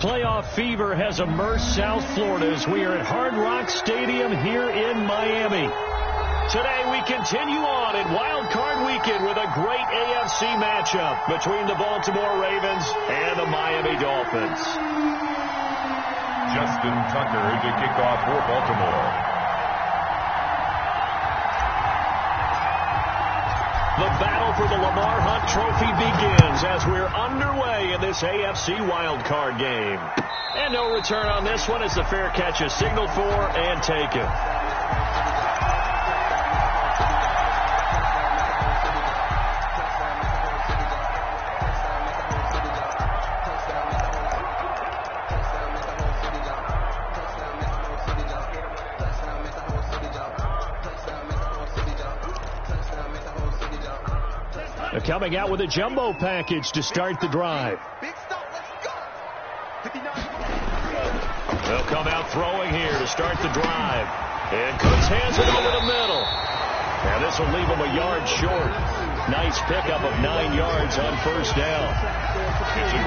Playoff fever has immersed South Florida as we are at Hard Rock Stadium here in Miami. Today we continue on in Wild Card Weekend with a great AFC matchup between the Baltimore Ravens and the Miami Dolphins. Justin Tucker to kick off for Baltimore. The battle for the Lamar Hunt Trophy begins as we're underway in this AFC wildcard game. And no return on this one as the fair catch is signaled for and taken. They're coming out with a jumbo package to start the drive. They'll come out throwing here to start the drive. And Cooks hands it over the middle. And this will leave him a yard short. Nice pickup of 9 yards on first down.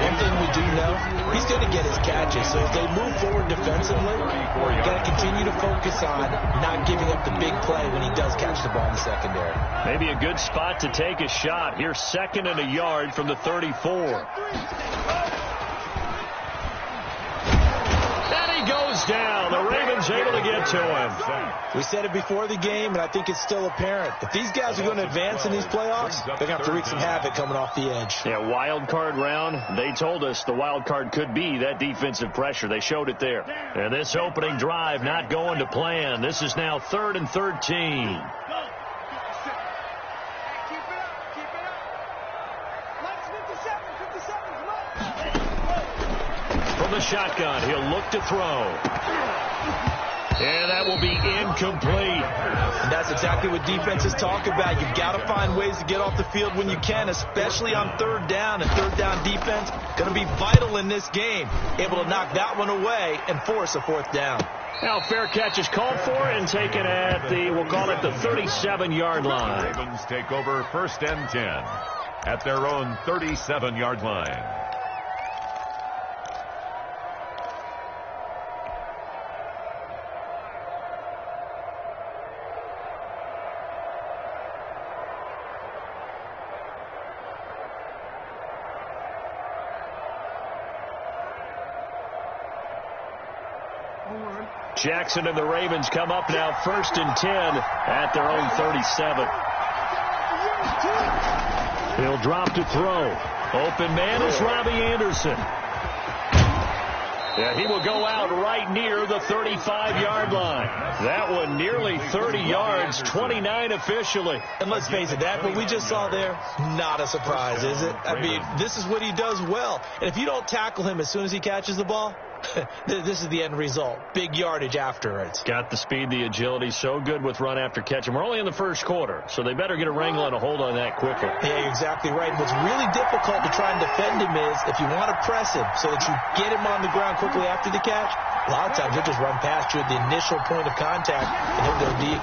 One thing we do know, he's going to get his catches. So if they move forward defensively, you got to continue to focus on not giving up the big play when he does catch the ball in the secondary. Maybe a good spot to take a shot. Here's 2nd and a yard from the 34. Goes down. The Ravens able to get to him. We said it before the game, and I think it's still apparent. If these guys are going to advance in these playoffs, they're going to have to wreak some havoc coming off the edge. Yeah, wild card round. They told us the wild card could be that defensive pressure. They showed it there. And this opening drive not going to plan. This is now 3rd and 13. From the shotgun, he'll look to throw. And that will be incomplete. And that's exactly what defenses talk about. You've got to find ways to get off the field when you can, especially on 3rd down. And 3rd down defense going to be vital in this game. Able to knock that one away and force a 4th down. Now fair catch is called for and taken at the, we'll call it the 37-yard line. Ravens take over 1st and 10 at their own 37-yard line. Jackson and the Ravens come up now 1st and 10 at their own 37. He'll drop to throw. Open man is Robbie Anderson. Yeah, he will go out right near the 35-yard line. That one nearly 30 yards, 29 officially. And let's face it, that what we just saw there, not a surprise, is it? I mean, this is what he does well. And if you don't tackle him as soon as he catches the ball, this is the end result. Big yardage afterwards. Got the speed, the agility, so good with run after catch. And we're only in the first quarter, so they better get a wrangle and a hold on that quickly. Yeah, you're exactly right. What's really difficult to try and defend him is if you want to press him so that you get him on the ground quickly after the catch, a lot of times he'll just run past you at the initial point of contact and he'll go deep.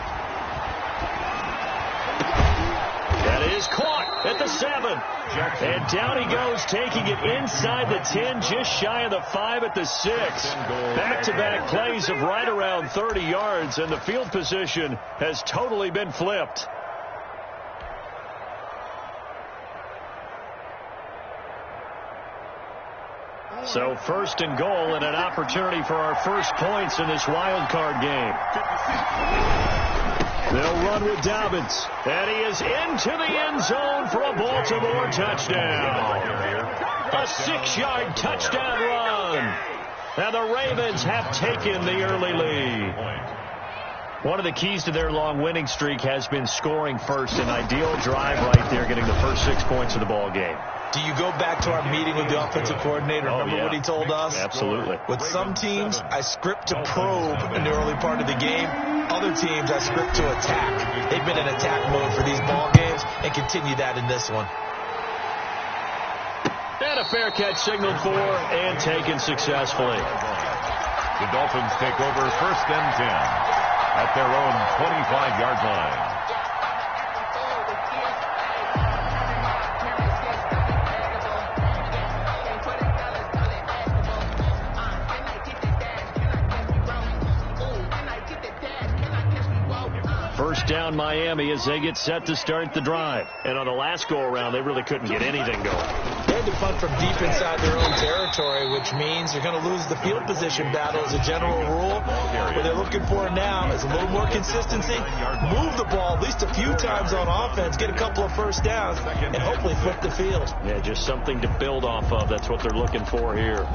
That is caught at the 7. And down he goes, taking it inside the 10, just shy of the 5 at the 6. Back-to-back plays of right around 30 yards, and the field position has totally been flipped. So 1st and goal and an opportunity for our first points in this wild card game. They'll run with Dobbins. And he is into the end zone for a Baltimore touchdown. A 6-yard touchdown run. And the Ravens have taken the early lead. One of the keys to their long winning streak has been scoring first. An ideal drive right there, getting the first 6 points of the ball game. Do you go back to our meeting with the offensive coordinator? Remember what he told us? Absolutely. With some teams, I script to probe in the early part of the game. Other teams, I script to attack. They've been in attack mode for these ball games and continue that in this one. And a fair catch signaled for and taken successfully. The Dolphins take over 1st and 10 at their own 25-yard line. First down Miami as they get set to start the drive. And on the last go-around, they really couldn't get anything going. They had to punt from deep inside their own territory, which means you're going to lose the field position battle as a general rule. What they're looking for now is a little more consistency, move the ball at least a few times on offense, get a couple of first downs, and hopefully flip the field. Yeah, just something to build off of. That's what they're looking for here.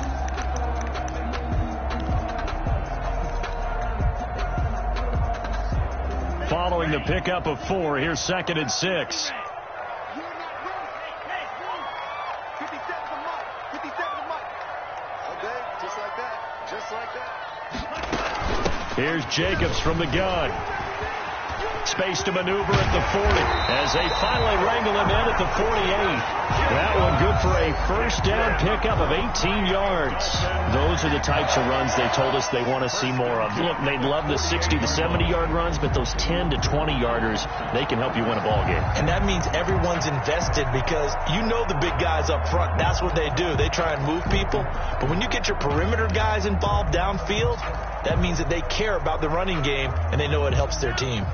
Following the pickup of 4, here's 2nd and 6. Here's Jacobs from the gun. Space to maneuver at the 40 as they finally wrangle him in at the 48. That one good for a first down pickup of 18 yards. Those are the types of runs they told us they want to see more of. Look, they'd love the 60 to 70-yard runs, but those 10 to 20-yarders, they can help you win a ball game. And that means everyone's invested because you know the big guys up front. That's what they do. They try and move people. But when you get your perimeter guys involved downfield, that means that they care about the running game and they know it helps their team.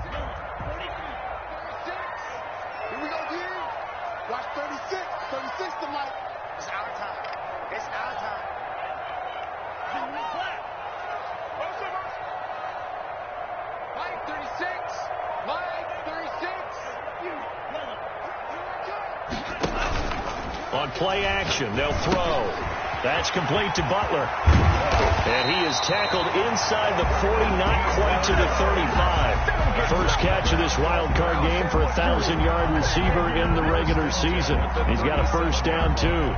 On play action, they'll throw. That's complete to Butler. And he is tackled inside the 40, not quite to the 35. First catch of this wild card game for a 1,000-yard receiver in the regular season. He's got a first down, too.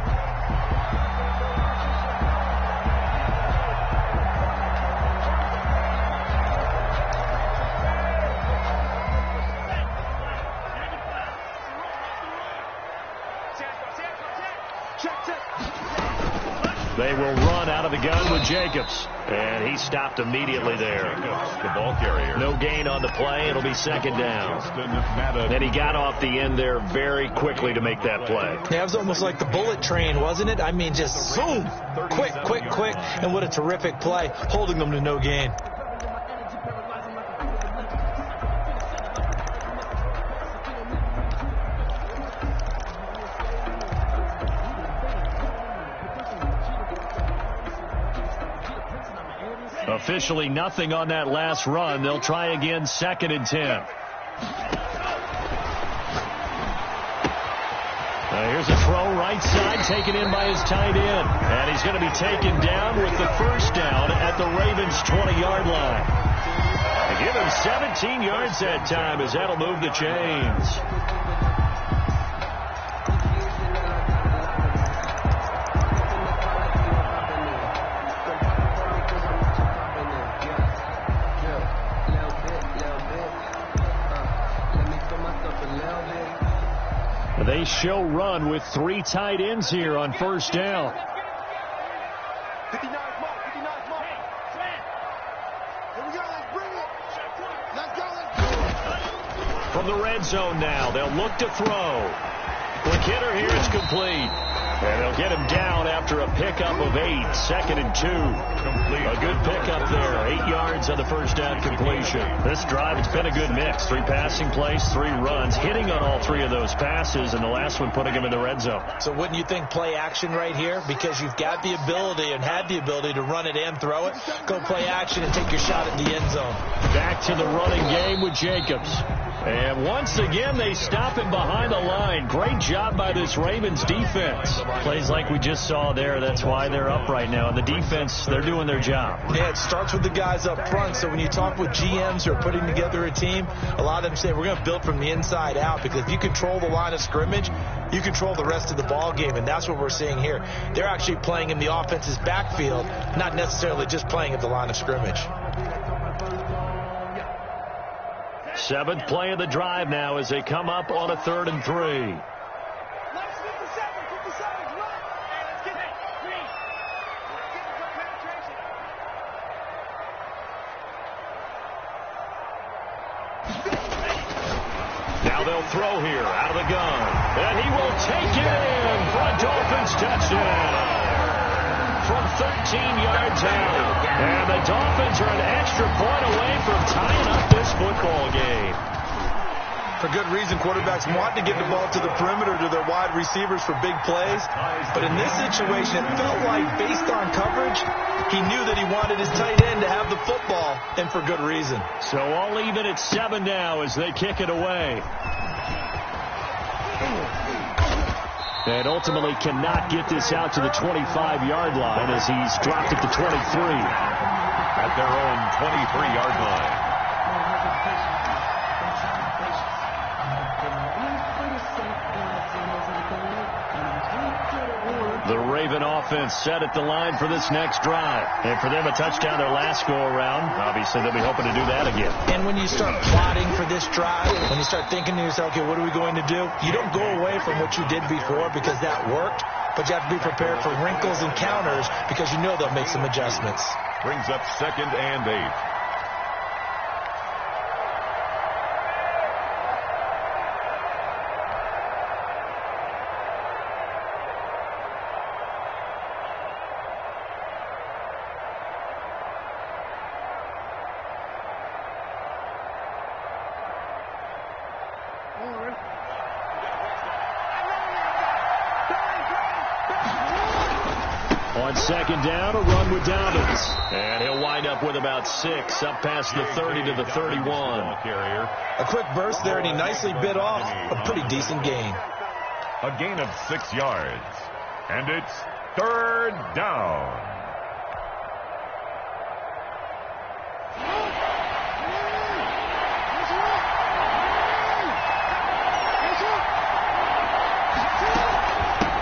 They will run out of the gun with Jacobs. And he stopped immediately there. The ball carrier. No gain on the play. It'll be 2nd down. And he got off the end there very quickly to make that play. Yeah, it was almost like the bullet train, wasn't it? I mean, just zoom. Quick, quick, quick. And what a terrific play, holding them to no gain. Officially nothing on that last run. They'll try again, 2nd and 10. Here's a throw right side taken in by his tight end. And he's going to be taken down with the first down at the Ravens' 20-yard line. They give him 17 yards that time as that'll move the chains. They show run with 3 tight ends here on first down. From the red zone now, they'll look to throw. Quick hitter here, it's complete. And they'll get him down after a pickup of 8, 2nd and 2. A good pickup there, 8 yards on the first down completion. This drive, it's been a good mix. 3 passing plays, 3 runs, hitting on all 3 of those passes, and the last one putting him in the red zone. So wouldn't you think play action right here? Because you've got the ability and had the ability to run it and throw it. Go play action and take your shot at the end zone. Back to the running game with Jacobs. And once again, they stop him behind the line. Great job by this Ravens defense. Plays like we just saw there. That's why they're up right now. And the defense, they're doing their job. Yeah, it starts with the guys up front. So when you talk with GMs who are putting together a team, a lot of them say we're going to build from the inside out. Because if you control the line of scrimmage, you control the rest of the ball game. And that's what we're seeing here. They're actually playing in the offense's backfield, not necessarily just playing at the line of scrimmage. 7th play of the drive now as they come up on a 3rd and 3. Now they'll throw here out of the gun. And he will take it in for a Dolphins touchdown. From 13 yards out. And the Dolphins are an extra point away from tying up this football game. for good reason. Quarterbacks want to get the ball to the perimeter to their wide receivers for big plays. But in this situation, it felt like based on coverage, he knew that he wanted his tight end to have the football, and for good reason. So all even at 7 now as they kick it away. And ultimately cannot get this out to the 25-yard line as he's dropped at the 23. At their own 23-yard line. The Raven offense set at the line for this next drive. And for them, a touchdown their last go-around. Obviously, they'll be hoping to do that again. And when you start plotting for this drive, when you start thinking to yourself, okay, what are we going to do? You don't go away from what you did before because that worked, but you have to be prepared for wrinkles and counters because you know they'll make some adjustments. Brings up 2nd and 8. On 2nd down, a run with Dobbins. And he'll wind up with about 6, up past the 30 to the 31. A quick burst there, and he nicely bit off a pretty decent gain. A gain of 6 yards. And it's 3rd down.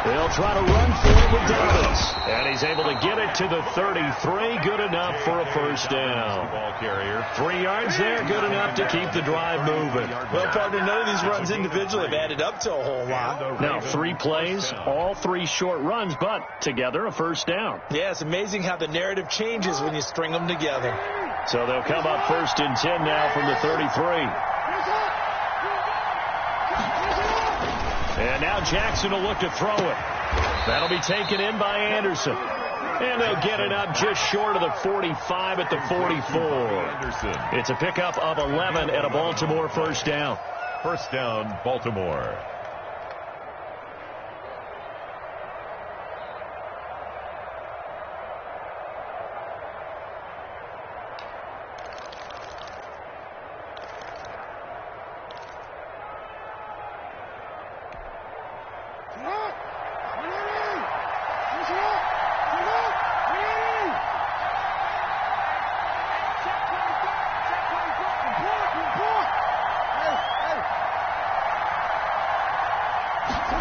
They'll try to run for it with Dobbins. And he's able to get it to the 33. Good enough for a first down. 3 yards there. Good enough to keep the drive moving. Well, partner, none of these runs individually have added up to a whole lot. Now, 3 plays, all 3 short runs, but together a first down. Yeah, it's amazing how the narrative changes when you string them together. So they'll come up 1st and 10 now from the 33. And now Jackson will look to throw it. That'll be taken in by Anderson. And they'll get it up just short of the 45 at the 44. It's a pickup of 11 at a Baltimore first down. First down, Baltimore.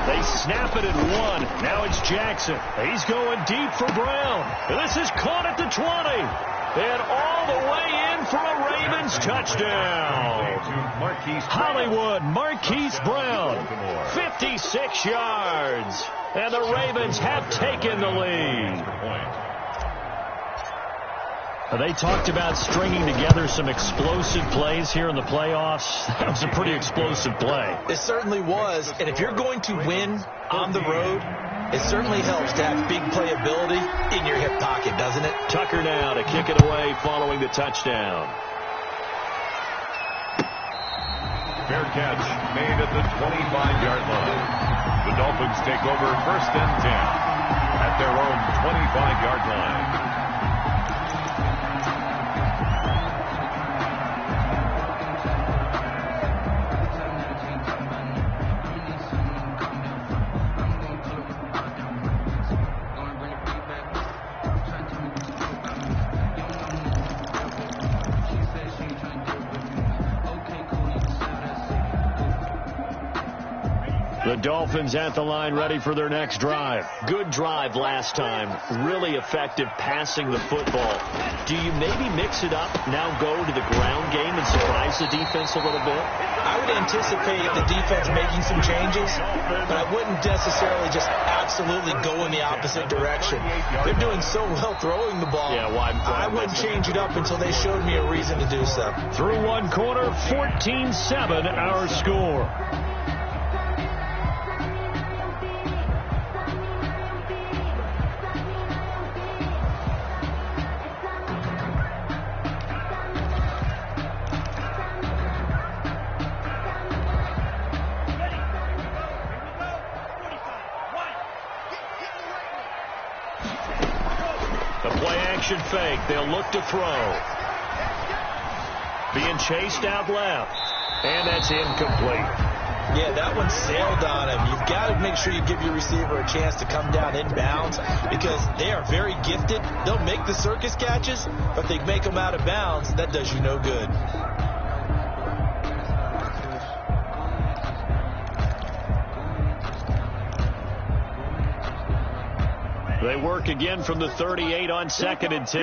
They snap it at 1. Now it's Jackson. He's going deep for Brown. This is caught at the 20. And all the way in for a Ravens touchdown. Hollywood Marquise Brown, 56 yards. And the Ravens have taken the lead. They talked about stringing together some explosive plays here in the playoffs. That was a pretty explosive play. It certainly was. And if you're going to win on the road, it certainly helps to have big playability in your hip pocket, doesn't it? Tucker now to kick it away following the touchdown. Fair catch made at the 25-yard line. The Dolphins take over 1st and 10 at their own 25-yard line. The Dolphins at the line ready for their next drive. Good drive last time. Really effective passing the football. Do you maybe mix it up, now go to the ground game and surprise the defense a little bit? I would anticipate the defense making some changes, but I wouldn't necessarily just absolutely go in the opposite direction. They're doing so well throwing the ball. Yeah, I wouldn't change it up until they showed me a reason to do so. Through one quarter, 14-7 our score. Play-action fake. They'll look to throw. Being chased out left. And that's incomplete. Yeah, that one sailed on him. You've got to make sure you give your receiver a chance to come down inbounds because they are very gifted. They'll make the circus catches, but they make them out of bounds. That does you no good. They work again from the 38 on 2nd and 10.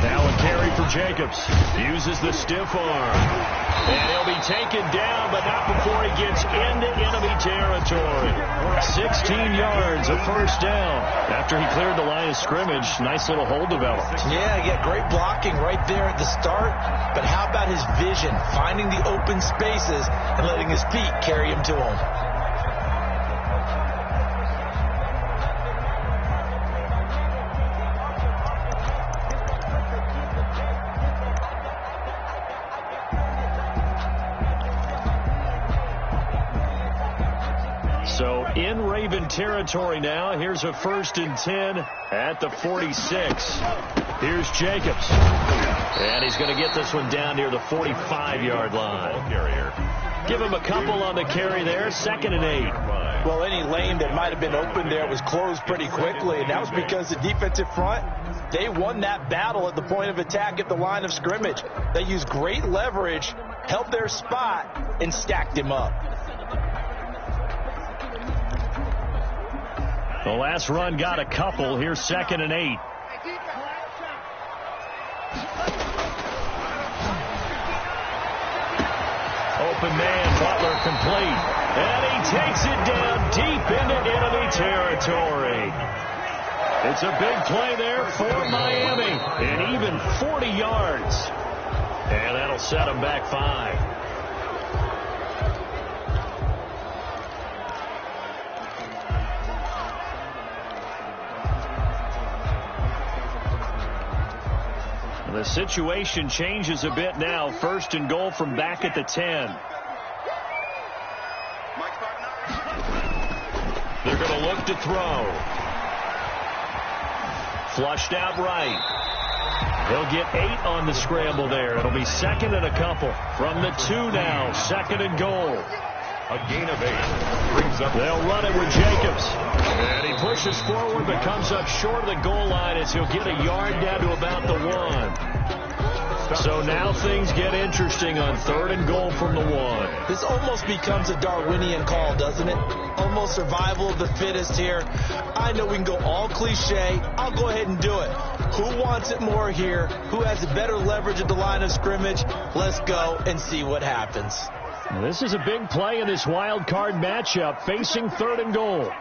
Now a carry for Jacobs. Uses the stiff arm. And he'll be taken down, but not before he gets into enemy territory. 16 yards, a first down. After he cleared the line of scrimmage, nice little hole developed. Yeah, great blocking right there at the start. But how about his vision, finding the open spaces and letting his feet carry him to him? So in Raven territory now. Here's a 1st and 10 at the 46. Here's Jacobs. And he's going to get this one down near the 45-yard line. Give him a couple on the carry there. 2nd and 8. Well, any lane that might have been open there was closed pretty quickly, and that was because the defensive front, they won that battle at the point of attack at the line of scrimmage. They used great leverage, held their spot, and stacked him up. The last run got a couple. Here's 2nd and 8. Open man, Butler complete. And he takes it down deep into enemy territory. It's a big play there for Miami. And even 40 yards. And that'll set them back 5. The situation changes a bit now. 1st and goal from back at the 10. They're going to look to throw. Flushed out right. He'll get 8 on the scramble there. It'll be 2nd and a couple. From the 2 now. 2nd and goal. A gain of 8. Brings up. They'll run it with Jacobs. And he pushes forward but comes up short of the goal line as he'll get a yard down to about the 1. So now things get interesting on 3rd and goal from the 1. This almost becomes a Darwinian call, doesn't it? Almost survival of the fittest here. I know we can go all cliche. I'll go ahead and do it. Who wants it more here? Who has a better leverage at the line of scrimmage? Let's go and see what happens. This is a big play in this wild card matchup, facing 3rd and goal.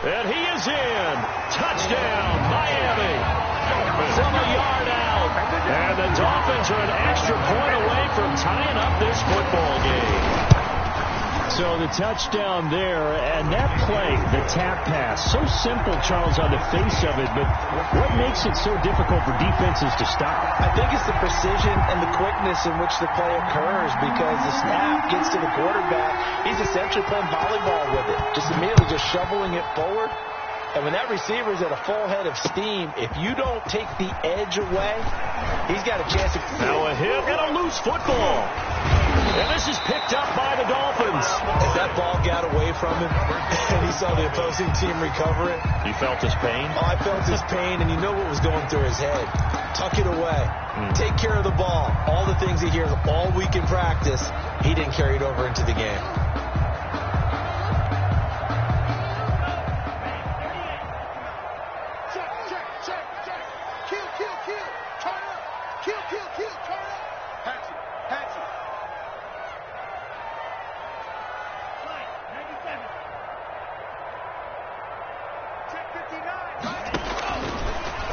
And he is in. Touchdown, Miami. From a yard out. And the Dolphins are an extra point away from tying up this football game. So the touchdown there, and that play, the tap pass, so simple, Charles, on the face of it, but what makes it so difficult for defenses to stop? I think it's the precision and the quickness in which the play occurs because the snap gets to the quarterback. He's essentially playing volleyball with it, just immediately just shoveling it forward. And when that receiver is at a full head of steam, if you don't take the edge away, he's got a chance to... Now a hit and a loose football. And this is picked up by the Dolphins. As that ball got away from him, and he saw the opposing team recover it. You felt his pain? Oh, I felt his pain, and you know what was going through his head. Tuck it away. Take care of the ball. All the things he hears all week in practice, he didn't carry it over into the game.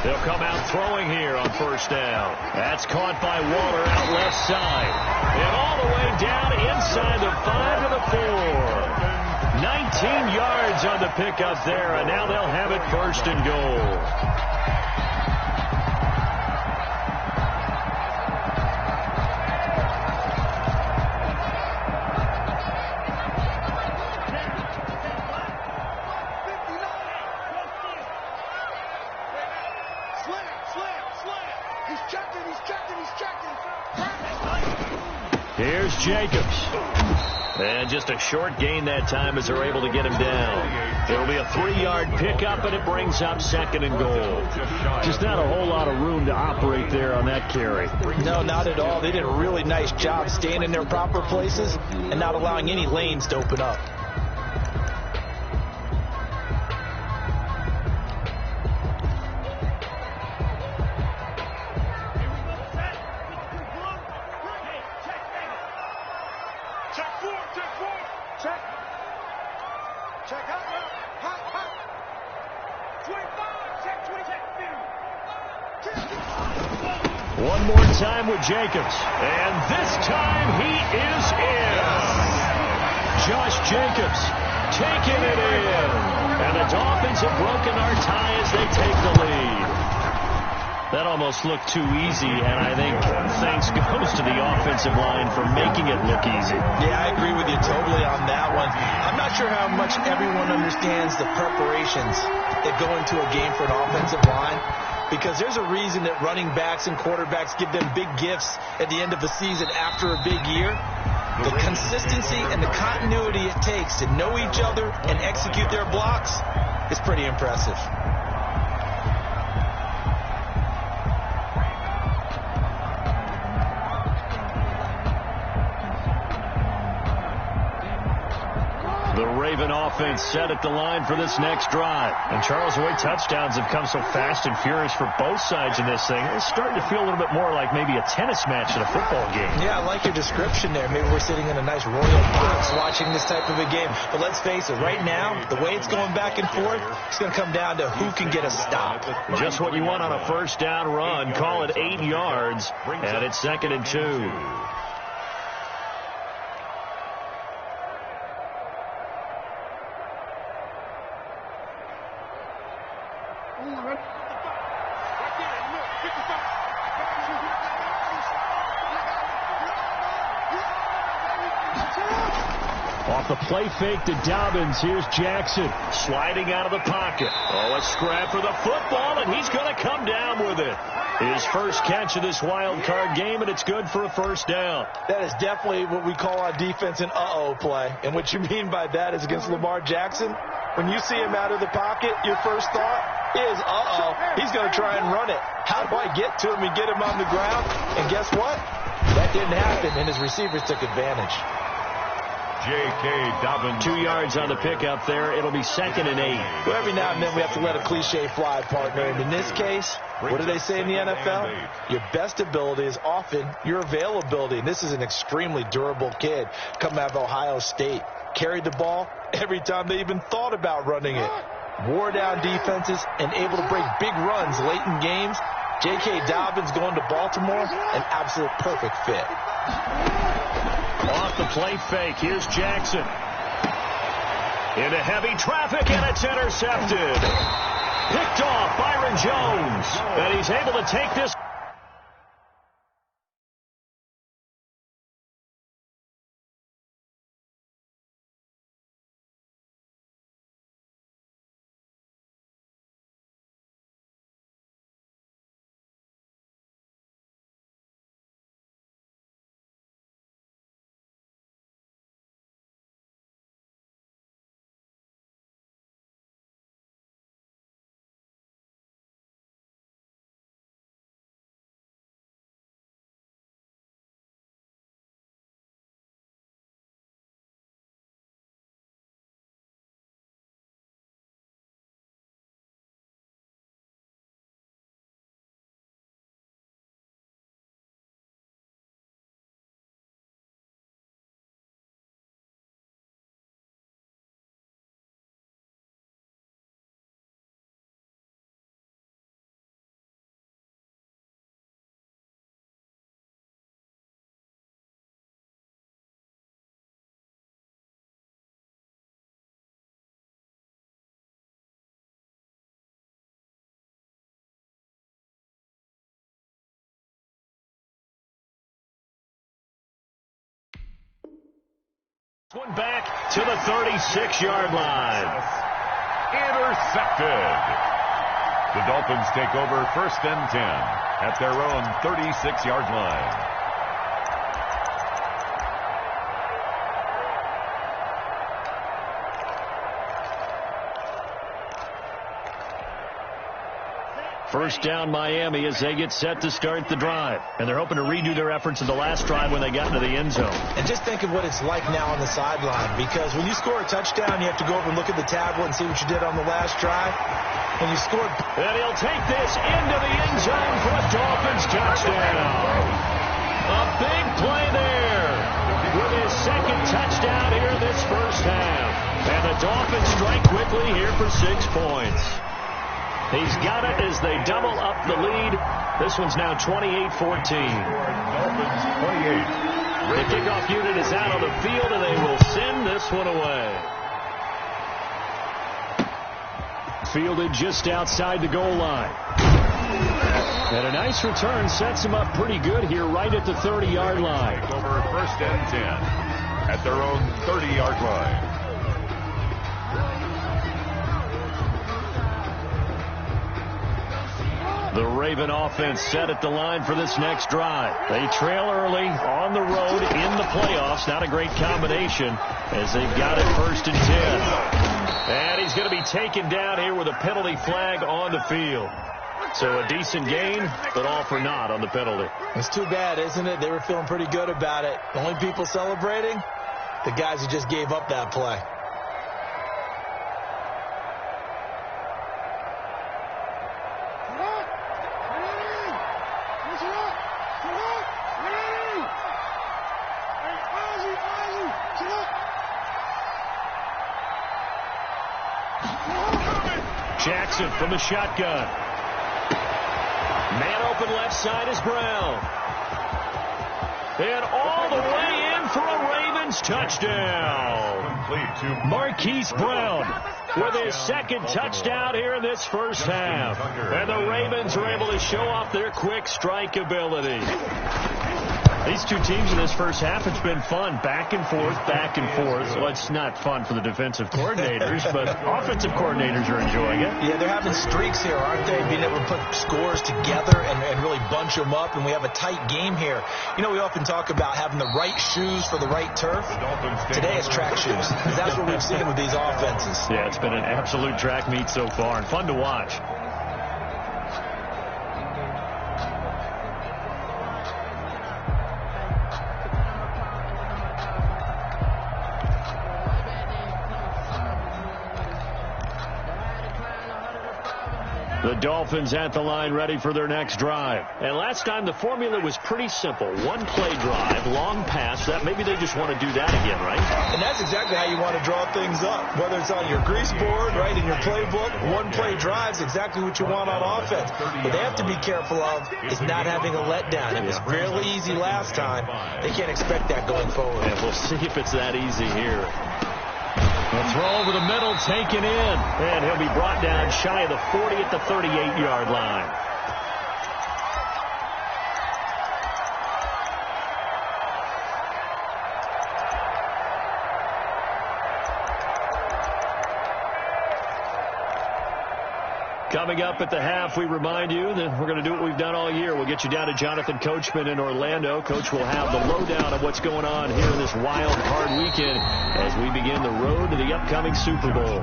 They'll come out throwing here on 1st down. That's caught by Waller out left side. And all the way down inside the 5 to the 4. 19 yards on the pickup there, and now they'll have it 1st and goal. Here's Jacobs. And just a short gain that time as they're able to get him down. It'll be a 3-yard pickup, and it brings up 2nd and goal. Just not a whole lot of room to operate there on that carry. No, not at all. They did a really nice job staying in their proper places and not allowing any lanes to open up. One more time with Jacobs. And this time he is in. Josh Jacobs taking it in. And the Dolphins have broken our tie as they take the lead. That almost looked too easy, and I think thanks goes to the offensive line for making it look easy. Yeah, I agree with you totally on that one. I'm not sure how much everyone understands the preparations that go into a game for an offensive line, because there's a reason that running backs and quarterbacks give them big gifts at the end of the season after a big year. The consistency and the continuity it takes to know each other and execute their blocks is pretty impressive. The Raven offense set at the line for this next drive. And Charles, the way touchdowns have come so fast and furious for both sides in this thing, it's starting to feel a little bit more like maybe a tennis match in a football game. Yeah, I like your description there. Maybe we're sitting in a nice royal box watching this type of a game. But let's face it, right now, the way it's going back and forth, it's going to come down to who can get a stop. Just what you want on a first down run. Call it 8 yards, and it's 2nd and 2. Off the play fake to Dobbins. Here's Jackson sliding out of the pocket. Oh, a scrap for the football, and he's going to come down with it. His first catch of this wild card game, and it's good for a first down. That is definitely what we call on defense an uh-oh play. And what you mean by that is against Lamar Jackson, when you see him out of the pocket, your first thought is, uh-oh, he's going to try and run it. How do I get to him and get him on the ground? And guess what? That didn't happen, and his receivers took advantage. J.K. Dobbins. 2 yards on the pickup there. It'll be 2nd and 8. Well, every now and then we have to let a cliche fly, partner. And in this case, what do they say in the NFL? Your best ability is often your availability. And this is an extremely durable kid coming out of Ohio State. Carried the ball every time they even thought about running it. Wore down defenses and able to break big runs late in games. J.K. Dobbins going to Baltimore, an absolute perfect fit. Off the play fake, here's Jackson. Into heavy traffic, and it's intercepted. Picked off Byron Jones, and he's able to take this. One back to the 36-yard line. Intercepted. The Dolphins take over 1st and 10 at their own 36-yard line. First down Miami as they get set to start the drive. And they're hoping to redo their efforts in the last drive when they got into the end zone. And just think of what it's like now on the sideline, because when you score a touchdown, you have to go over and look at the tablet and see what you did on the last drive. When you scored... And he'll take this into the end zone for a Dolphins touchdown. A big play there with his second touchdown here in this first half. And the Dolphins strike quickly here for 6 points. He's got it as they double up the lead. This one's now 28-14. Dolphins 28. The kickoff unit is out on the field, and they will send this one away. Fielded just outside the goal line. And a nice return sets him up pretty good here right at the 30-yard line. Over 1st and 10 at their own 30-yard line. The Raven offense set at the line for this next drive. They trail early on the road in the playoffs. Not a great combination as they've got it 1st and 10. And he's going to be taken down here with a penalty flag on the field. So a decent gain, but all for naught on the penalty. It's too bad, isn't it? They were feeling pretty good about it. The only people celebrating, the guys who just gave up that play. Jackson from the shotgun. Man open left side is Brown. And all the way in for a Ravens touchdown. Marquise Brown with his second touchdown here in this first half. And the Ravens are able to show off their quick strike ability. These two teams in this first half, it's been fun. Back and forth, back and forth. Well, it's not fun for the defensive coordinators, but offensive coordinators are enjoying it. Yeah, they're having streaks here, aren't they? Being able to put scores together and really bunch them up, and we have a tight game here. You know, we often talk about having the right shoes for the right turf. Today it's track shoes. That's what we've seen with these offenses. Yeah, it's been an absolute track meet so far, and fun to watch. The Dolphins at the line ready for their next drive. And last time the formula was pretty simple. One play drive, long pass. That maybe they just want to do that again, right? And that's exactly how you want to draw things up. Whether it's on your grease board, right, in your playbook, one play drive is exactly what you want on offense. What they have to be careful of is not having a letdown. It was fairly easy last time. They can't expect that going forward. And we'll see if it's that easy here. A throw over the middle, taken in. And he'll be brought down shy of the 40 at the 38-yard line. Coming up at the half, we remind you that we're going to do what we've done all year. We'll get you down to Jonathan Coachman in Orlando. Coach will have the lowdown of what's going on here in this wild card weekend as we begin the road to the upcoming Super Bowl.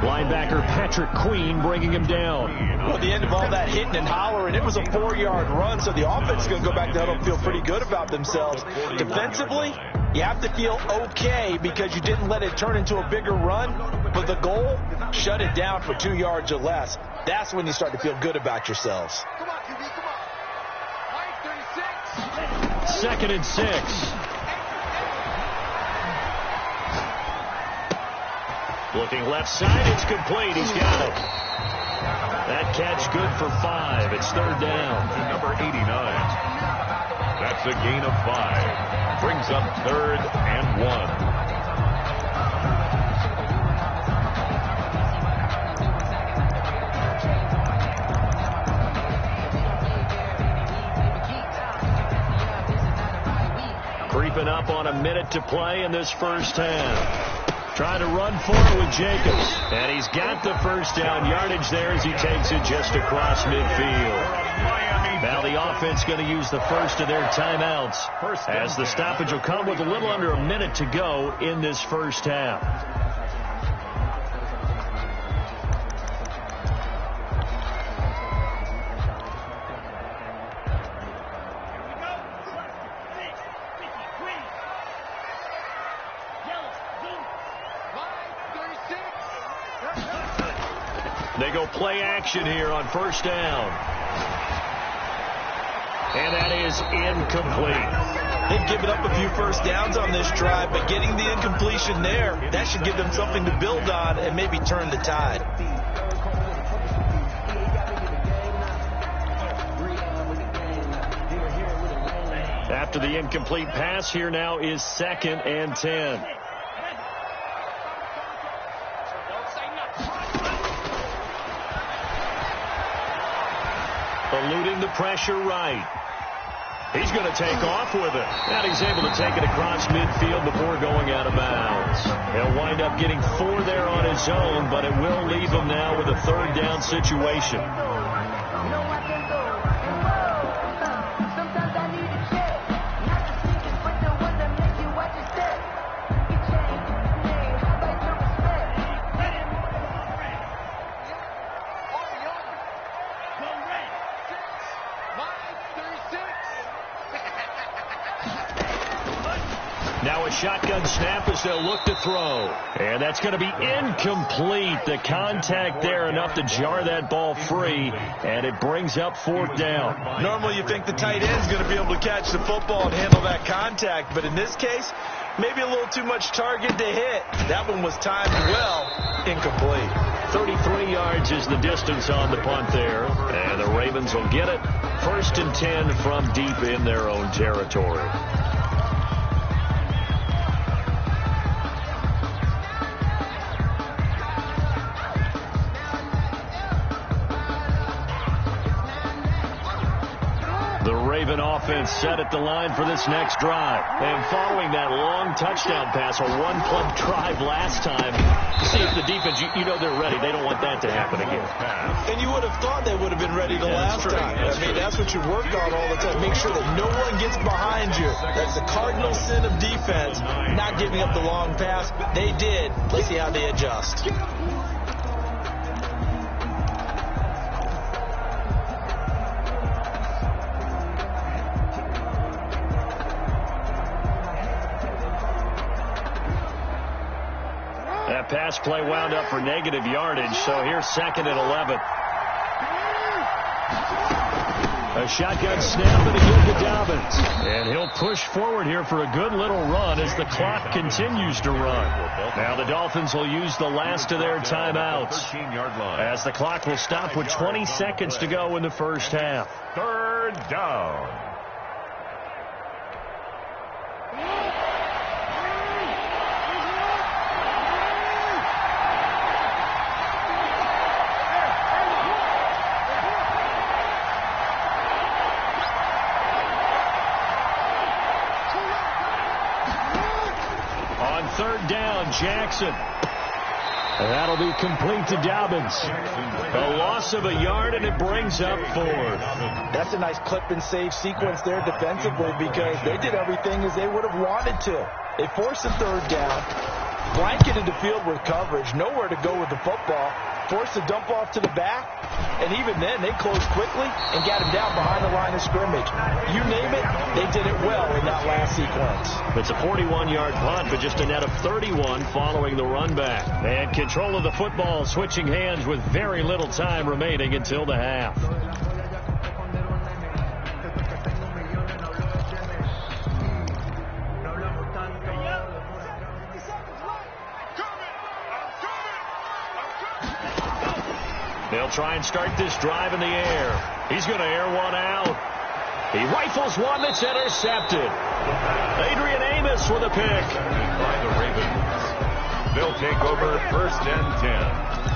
Linebacker Patrick Queen bringing him down. Well, at the end of all that hitting and hollering, it was a 4-yard run, so the offense is going to go back to huddle and feel pretty good about themselves. Defensively, you have to feel okay because you didn't let it turn into a bigger run, but the goal, shut it down for 2 yards or less. That's when you start to feel good about yourselves. Come on, QB, come on. 36. 2nd and 6. Looking left side, it's complete. He's got it. That catch good for 5. It's 3rd down. To number 89. That's a gain of 5. Brings up 3rd and 1. Creeping up on a minute to play in this first half. Trying to run for it with Jacobs. And he's got the first down yardage there as he takes it just across midfield. Now the offense going to use the first of their timeouts as the stoppage will come with a little under a minute to go in this first half. They go play action here on first down. And that is incomplete. They've given up a few first downs on this drive, but getting the incompletion there, that should give them something to build on and maybe turn the tide. After the incomplete pass, here now is 2nd and 10. Eluding the pressure right. He's going to take off with it. And he's able to take it across midfield before going out of bounds. He'll wind up getting 4 there on his own, but it will leave him now with a 3rd down situation. Now a shotgun snap as they'll look to throw. And that's going to be incomplete. The contact there enough to jar that ball free. And it brings up 4th down. Normally you think the tight end's going to be able to catch the football and handle that contact. But in this case, maybe a little too much target to hit. That one was timed well. Incomplete. 33 yards is the distance on the punt there. And the Ravens will get it. 1st and 10 from deep in their own territory. Raven offense set at the line for this next drive. And following that long touchdown pass, a one-play drive last time, see if the defense, you know they're ready. They don't want that to happen again. And you would have thought they would have been ready the last time. I mean, that's what you work on all the time. Make sure that no one gets behind you. That's the cardinal sin of defense, not giving up the long pass. They did. Let's see how they adjust. That pass play wound up for negative yardage, so here's 2nd and 11. A shotgun snap and a give to Dobbins. And he'll push forward here for a good little run as the clock continues to run. Now the Dolphins will use the last of their timeouts as the clock will stop with 20 seconds to go in the first half. 3rd down. On 3rd down, Jackson. And that'll be complete to Dobbins. A loss of a yard, and it brings up 4th. That's a nice clip and save sequence there defensively because they did everything as they would have wanted to. They forced a 3rd down, blanketed the field with coverage, nowhere to go with the football, forced a dump off to the back, and even then they closed quickly and got him down behind the line of scrimmage. You name it, they did it well in that last sequence. It's a 41-yard punt, but just a net of 31 following the run back. And control of the football switching hands with very little time remaining until the half. They'll try and start this drive in the air. He's going to air one out. He rifles one that's intercepted. Adrian Amos with a pick. By the Ravens. They'll take over 1st and 10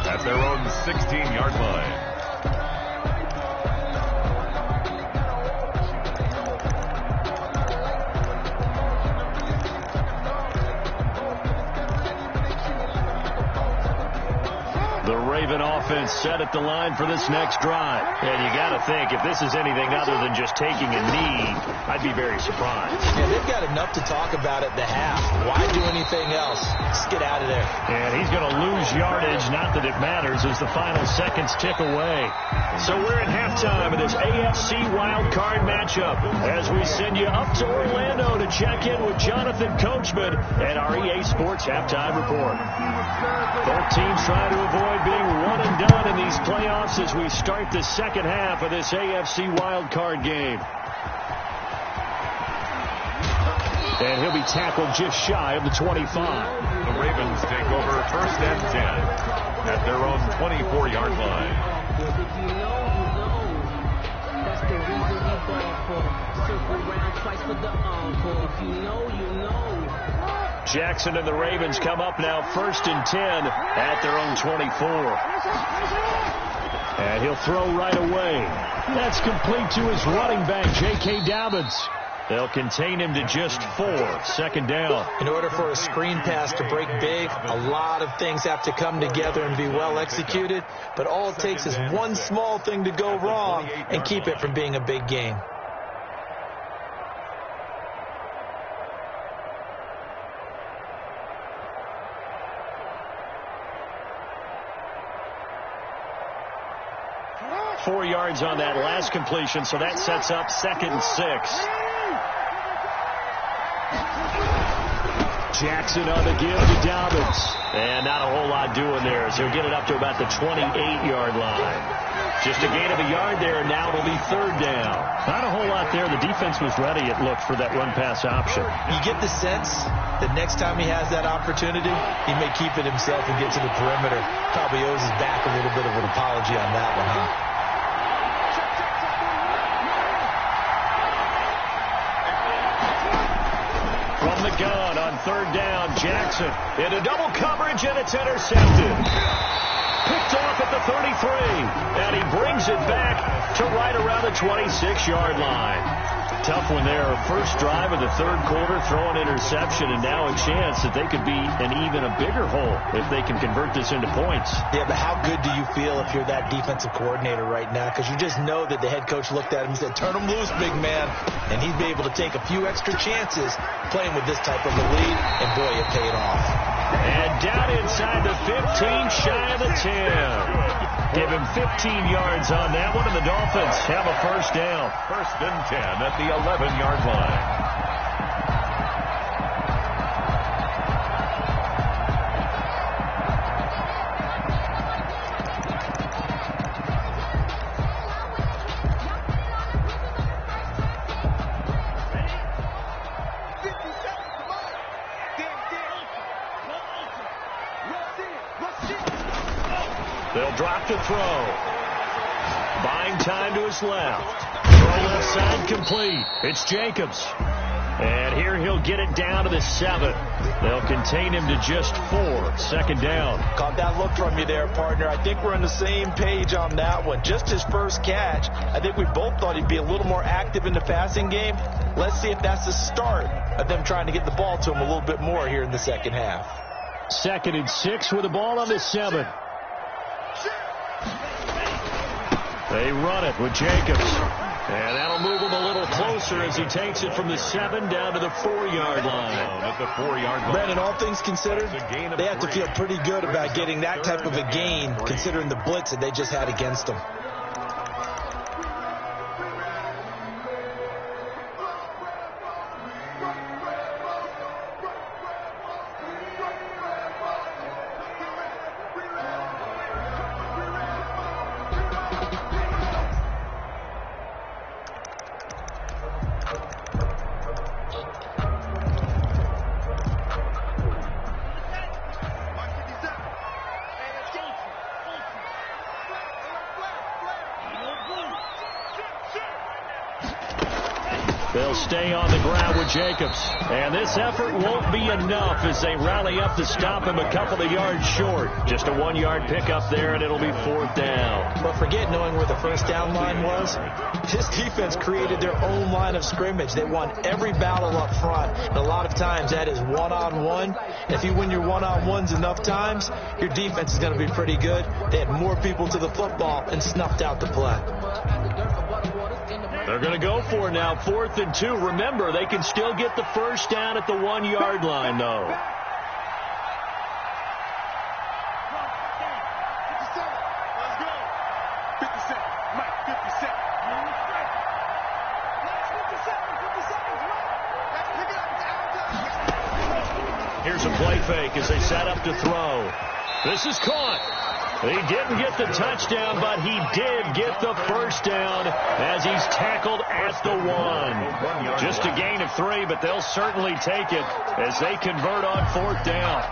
at their own 16-yard line. is set at the line for this next drive. And you got to think, if this is anything other than just taking a knee, I'd be very surprised. Yeah, they've got enough to talk about at the half. Why do anything else? Just get out of there. And he's going to lose yardage, not that it matters, as the final seconds tick away. So we're at halftime of this AFC wild card matchup as we send you up to Orlando to check in with Jonathan Coachman and our EA Sports Halftime Report. Both teams trying to avoid being one and done in these playoffs as we start the second half of this AFC wild card game. And he'll be tackled just shy of the 25. The Ravens take over first and 10 at their own 24-yard line. That's the reason we ball for. Circle round twice for the encore. If you know, you know. Jackson and the Ravens come up now first and 10 at their own 24. And he'll throw right away. That's complete to his running back, J.K. Dobbins. They'll contain him to just 4. Second down. In order for a screen pass to break big, a lot of things have to come together and be well executed. But all it takes is one small thing to go wrong and keep it from being a big game. Four yards on that last completion, so that sets up second and 6. Jackson on the give to Dobbins. And not a whole lot doing there, so he'll get it up to about the 28-yard line. Just a gain of a yard there, and now it'll be third down. Not a whole lot there. The defense was ready, it looked, for that run-pass option. You get the sense that next time he has that opportunity, he may keep it himself and get to the perimeter. Probably owes his back a little bit of an apology on that one, huh? From the gun on third down, Jackson into double coverage, and it's intercepted. Picked off at the 33, and he brings it back to right around the 26-yard line. Tough one there. First drive of the third quarter, throw an interception, and now a chance that they could be an even a bigger hole if they can convert this into points. Yeah, but how good do you feel if you're that defensive coordinator right now? Because you just know that the head coach looked at him and said, turn him loose, big man. And he'd be able to take a few extra chances playing with this type of a lead, and boy, it paid off. And down inside the 15, shy of the 10. Give him 15 yards on that one, and the Dolphins have a first down. First and 10 at the 11-yard line. They'll drop to throw. Buying time to his left. Throw left side complete. It's Jacobs. And here he'll get it down to the 7. They'll contain him to just 4. Second down. Caught that look from you there, partner. I think we're on the same page on that one. Just his first catch. I think we both thought he'd be a little more active in the passing game. Let's see if that's the start of them trying to get the ball to him a little bit more here in the second half. Second and 6 with the ball on the 7. They run it with Jacobs. And that'll move him a little closer as he takes it from the 7 down to the 4-yard line. At the 4-yard line. Brandon, all things considered, they have to feel pretty good about getting that type of a gain considering the blitz that they just had against them. They'll stay on the ground with Jacobs. And this effort won't be enough as they rally up to stop him a couple of yards short. Just a 1-yard pickup there, and it'll be fourth down. But forget knowing where the first down line was. His defense created their own line of scrimmage. They won every battle up front. And a lot of times that is one-on-one. If you win your one-on-ones enough times, your defense is going to be pretty good. They had more people to the football and snuffed out the play. They're going to go for it now, 4th and 2. Remember, they can still get the first down at the 1-yard line, though. Here's a play fake as they set up to throw. This is caught. He didn't get the touchdown, but he did get the first down as he's tackled at the 1. Just a gain of 3, but they'll certainly take it as they convert on 4th down.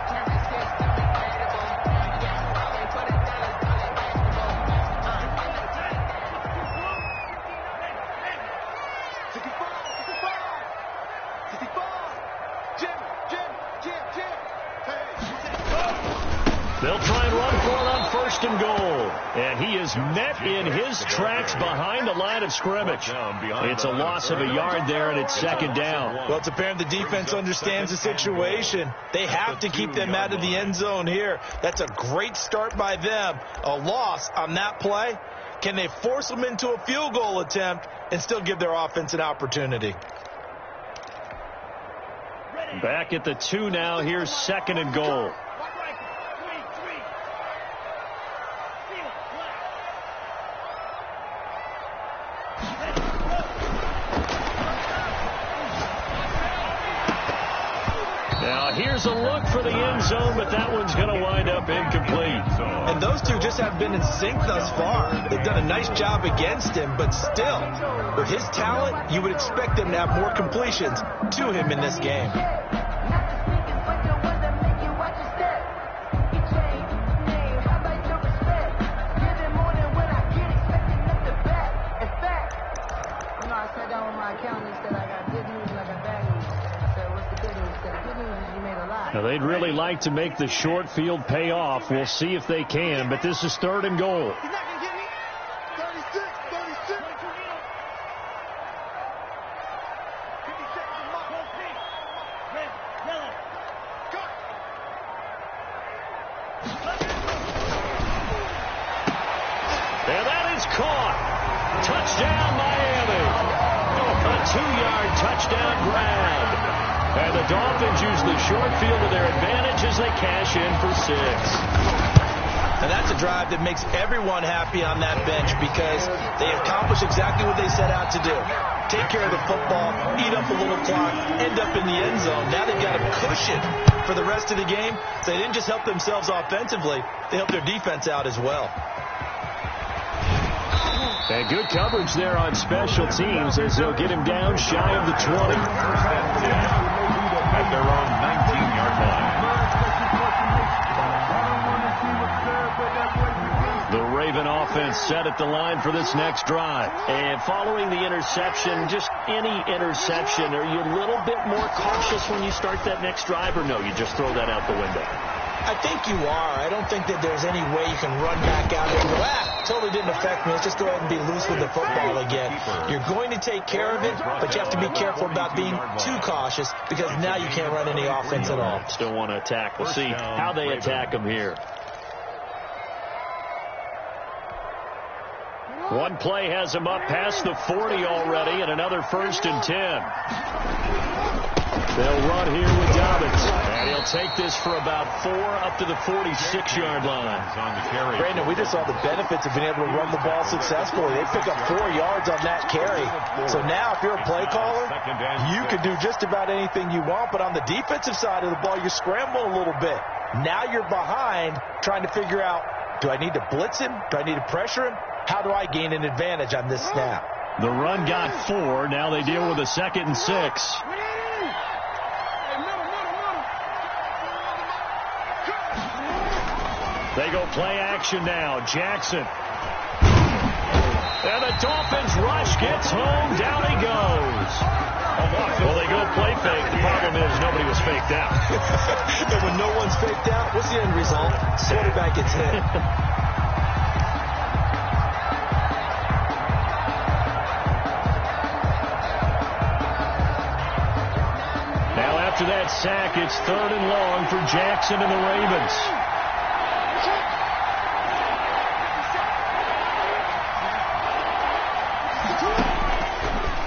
They'll try and run for it on 1st and goal. And he is met in his tracks behind the line of scrimmage. It's a loss of a yard there, and it's 2nd down. Well, it's apparent the defense understands the situation. They have to keep them out of the end zone here. That's a great start by them. A loss on that play. Can they force them into a field goal attempt and still give their offense an opportunity? Back at the 2 now. Here's 2nd and goal. Now here's a look for the end zone, but that one's going to wind up incomplete. And those two just have been in sync thus far. They've done a nice job against him, but still, with his talent, you would expect them to have more completions to him in this game. Now, they'd really like to make the short field pay off. We'll see if they can, but this is 3rd and goal. And that is caught. Touchdown, Miami. A 2-yard touchdown grab. And the Dolphins use the short field to their advantage as they cash in for 6. And that's a drive that makes everyone happy on that bench because they accomplish exactly what they set out to do. Take care of the football, eat up a little clock, end up in the end zone. Now they've got a cushion for the rest of the game. So they didn't just help themselves offensively, they helped their defense out as well. And good coverage there on special teams as they'll get him down shy of the 20. At their own 19-yard line. The Raven offense set at the line for this next drive. And following the interception, just any interception, are you a little bit more cautious when you start that next drive, or no, you just throw that out the window? I think you are. I don't think that there's any way you can run back out there and go, totally didn't affect me. Let's just go ahead and be loose with the football again. You're going to take care of it, but you have to be careful about being too cautious because now you can't run any offense at all. Still want to attack. We'll see how they attack them here. One play has him up past the 40 already, and another 1st and 10. They'll run here with Dobbins, and he'll take this for about 4 up to the 46-yard line. Brandon, we just saw the benefits of being able to run the ball successfully. They pick up 4 yards on that carry. So now if you're a play caller, you can do just about anything you want, but on the defensive side of the ball, you're scrambling a little bit. Now you're behind trying to figure out, do I need to blitz him? Do I need to pressure him? How do I gain an advantage on this snap? The run got 4. Now they deal with a 2nd and 6. They go play action now. Jackson. And the Dolphins rush gets home. Down he goes. Well, they go play fake. The problem is nobody was faked out. And when no one's faked out, what's the end result? Quarterback gets hit. after that sack, it's 3rd and long for Jackson and the Ravens.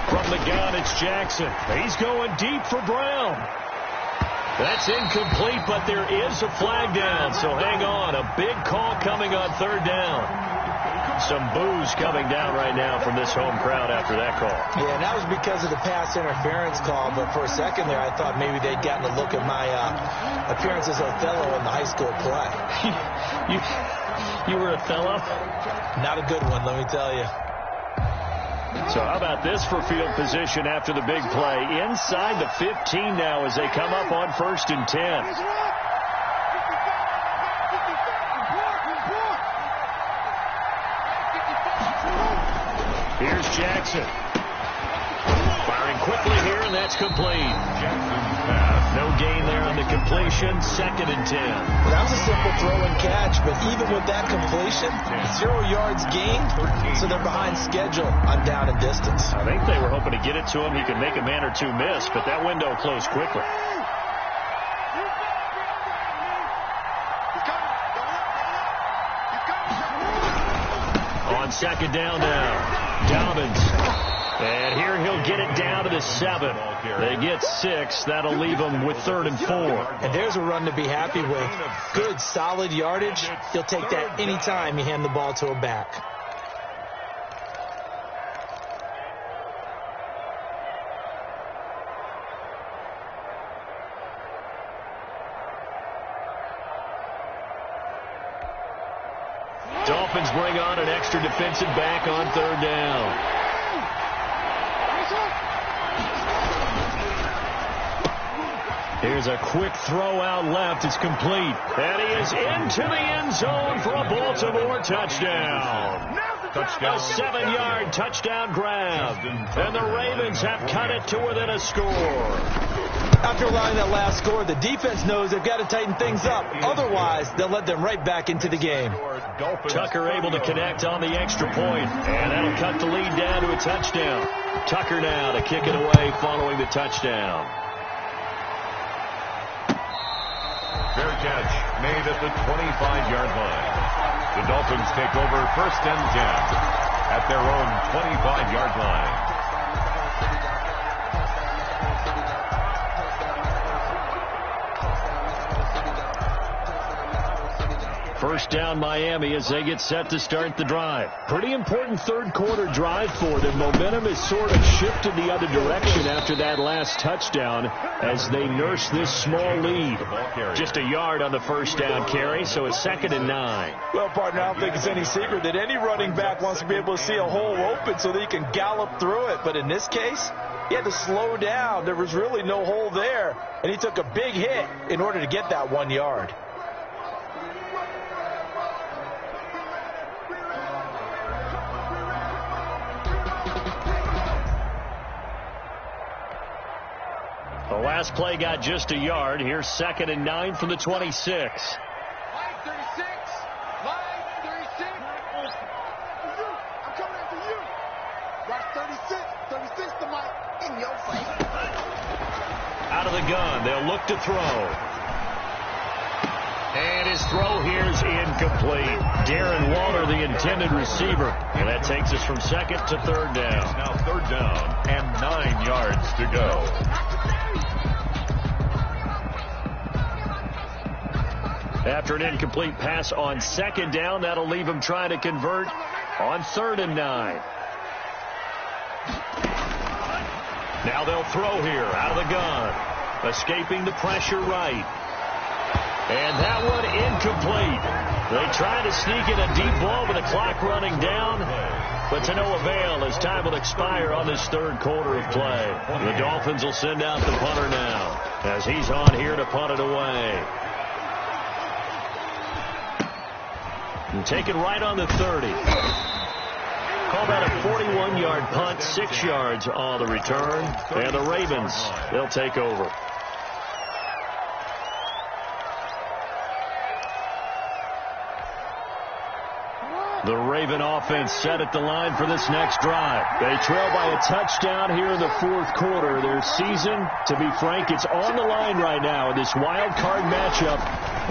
From the gun, it's Jackson. He's going deep for Brown. That's incomplete, but there is a flag down, so hang on. A big call coming on 3rd down. Some boos coming down right now from this home crowd after that call. Yeah, and that was because of the pass interference call, but for a second there, I thought maybe they'd gotten a look at my appearance as Othello in the high school play. You were Othello? Not a good one, let me tell you. So how about this for field position after the big play? Inside the 15 now as they come up on 1st and 10. Here's Jackson. Firing quickly here, and that's complete. No gain there on the completion. 2nd and 10. Well, that was a simple throw and catch, but even with that completion, 0 yards gained, so they're behind schedule on down and distance. I think they were hoping to get it to him. He could make a man or two miss, but that window closed quickly. On 2nd down now. Dobbins. And here he'll get it down to the 7. They get 6. That'll leave them with 3rd and 4. And there's a run to be happy with. Good, solid yardage. He'll take that anytime you hand the ball to a back. Dolphins bring on an extra defensive back on 3rd down. Here's a quick throw out left. It's complete. And he is into the end zone for a Baltimore touchdown. A 7-yard touchdown grab. And the Ravens have cut it to within a score. After allowing that last score, the defense knows they've got to tighten things up. Otherwise, they'll let them right back into the game. Tucker able to connect on the extra point. And that'll cut the lead down to a touchdown. Tucker now to kick it away following the touchdown. Fair catch made at the 25-yard line. The Dolphins take over 1st and 10 at their own 25-yard line. First down Miami as they get set to start the drive. Pretty important 3rd quarter drive for them. Momentum has sort of shifted the other direction after that last touchdown as they nurse this small lead. Just a yard on the 1st down carry, so it's 2nd and 9. Well, partner, I don't think it's any secret that any running back wants to be able to see a hole open so that he can gallop through it. But in this case, he had to slow down. There was really no hole there, and he took a big hit in order to get that 1 yard. The last play got just a yard. Here's 2nd and 9 from the 26. Line 36. Line 36. I'm coming after you. Watch 36. 36 to Mike. In your face. Out of the gun. They'll look to throw. And his throw here's incomplete. Darren Waller, the intended receiver. And that takes us from 2nd to 3rd down. Now 3rd down and 9 yards to go. After an incomplete pass on 2nd down, that'll leave him trying to convert on 3rd and 9. Now they'll throw here out of the gun. Escaping the pressure right. And that one incomplete. They try to sneak in a deep ball with the clock running down, but to no avail as time will expire on this 3rd quarter of play. The Dolphins will send out the punter now as he's on here to punt it away. And take it right on the 30. Call that a 41-yard punt, 6 yards on the return. And the Ravens, they'll take over. The Raven offense set at the line for this next drive. They trail by a touchdown here in the fourth quarter. Their season, to be frank, it's on the line right now in this wild card matchup.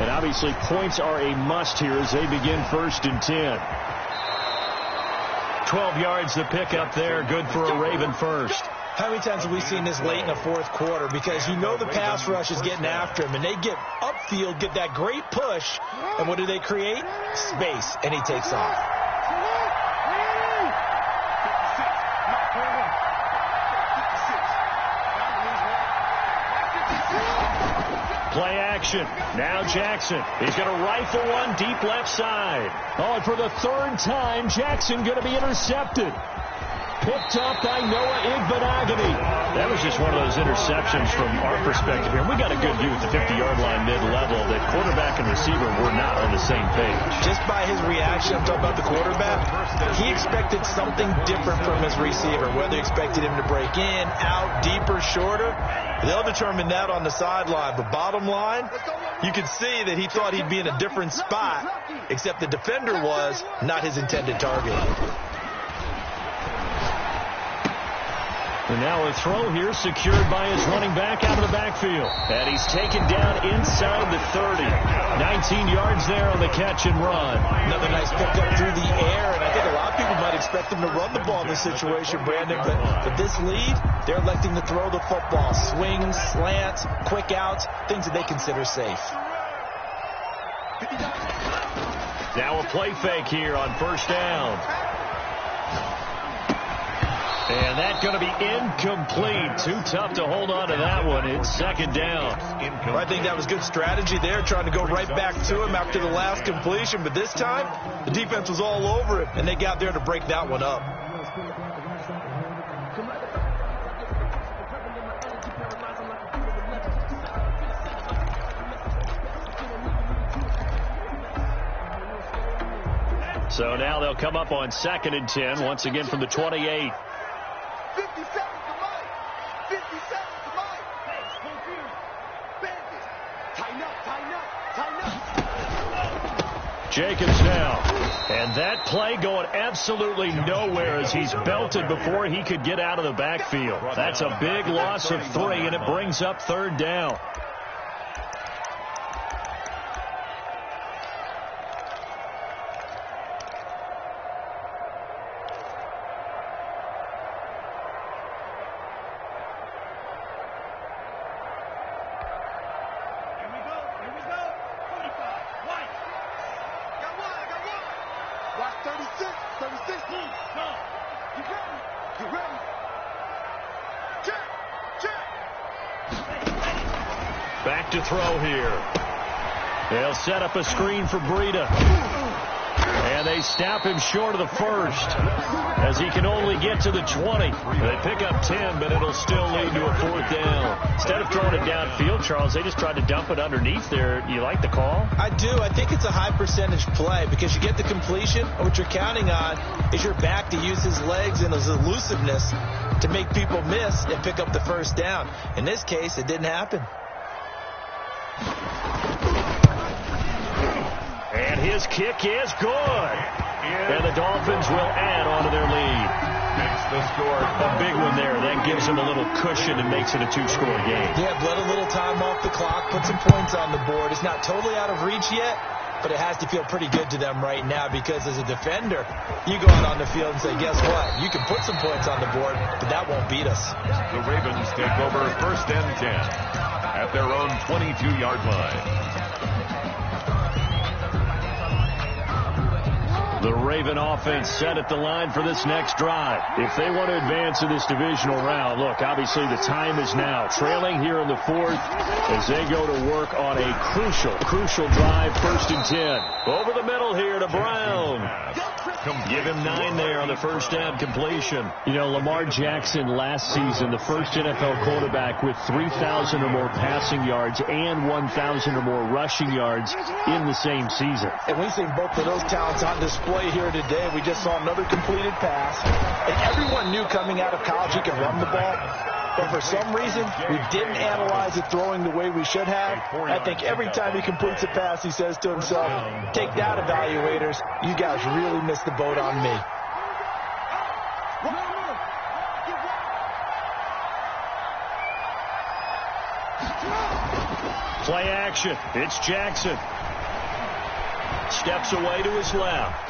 And obviously points are a must here as they begin 1st and 10. 12 yards to pick up there. Good for a Raven first. How many times have we seen this late in the fourth quarter? Because you know the pass rush is getting after him, and they get upfield, get that great push, and what do they create? Space, and he takes off. Play action. Now Jackson. He's going to rifle one deep left side. Oh, and for the 3rd time, Jackson going to be intercepted. Picked up by Noah Igbenogany. That was just one of those interceptions from our perspective here. We got a good view at the 50-yard line mid-level that quarterback and receiver were not on the same page. Just by his reaction, I'm talking about the quarterback, he expected something different from his receiver, whether he expected him to break in, out, deeper, shorter. They'll determine that on the sideline. But bottom line, you could see that he thought he'd be in a different spot, except the defender was not his intended target. And now a throw here secured by his running back out of the backfield. And he's taken down inside the 30. 19 yards there on the catch and run. Another nice pickup through the air, and I think a lot of people might expect him to run the ball in this situation, Brandon. But this lead, they're electing to throw the football. Swings, slants, quick outs, things that they consider safe. Now a play fake here on 1st down. And that's going to be incomplete. Too tough to hold on to that one. It's 2nd down. I think that was good strategy there, trying to go right back to him after the last completion. But this time, the defense was all over it, and they got there to break that one up. So now they'll come up on 2nd and 10, once again from the 28. 50 seconds to Mike. 50 seconds to Mike. Bandits. Tighten up, tighten up, tighten up. Jacobs now. And that play going absolutely nowhere as he's belted before he could get out of the backfield. That's a big loss of 3, and it brings up 3rd down. Watch 36. 36. Go. You ready? You ready? Check. Check. Back to throw here. They'll set up a screen for Breida. And they snap him short of the 1st as he can only get to the 20. They pick up 10, but it'll still lead to a 4th down. Instead of throwing it downfield, Charles, they just tried to dump it underneath there. You like the call? I do. I think it's a high percentage play because you get the completion, and what you're counting on is your back to use his legs and his elusiveness to make people miss and pick up the 1st down. In this case, it didn't happen. And his kick is good. And the Dolphins will add on to their lead. Makes the score. A big one there. That gives them a little cushion and makes it a 2-score game. Yeah, let a little time off the clock, put some points on the board. It's not totally out of reach yet, but it has to feel pretty good to them right now because as a defender, you go out on the field and say, guess what? You can put some points on the board, but that won't beat us. The Ravens take over 1st and 10 at their own 22-yard line. The Raven offense set at the line for this next drive. If they want to advance in this divisional round, look, obviously the time is now. Trailing here in the 4th as they go to work on a crucial drive, 1st and 10. Over the middle here to Brown. Give him 9 there on the 1st down completion. You know, Lamar Jackson last season, the first NFL quarterback with 3,000 or more passing yards and 1,000 or more rushing yards in the same season. And we've seen both of those talents on display here today. We just saw another completed pass. And everyone knew coming out of college he could run the ball. but for some reason, we didn't analyze it throwing the way we should have. I think every time he completes a pass, he says to himself, take that, evaluators. You guys really missed the boat on me. Play action. It's Jackson. Steps away to his left.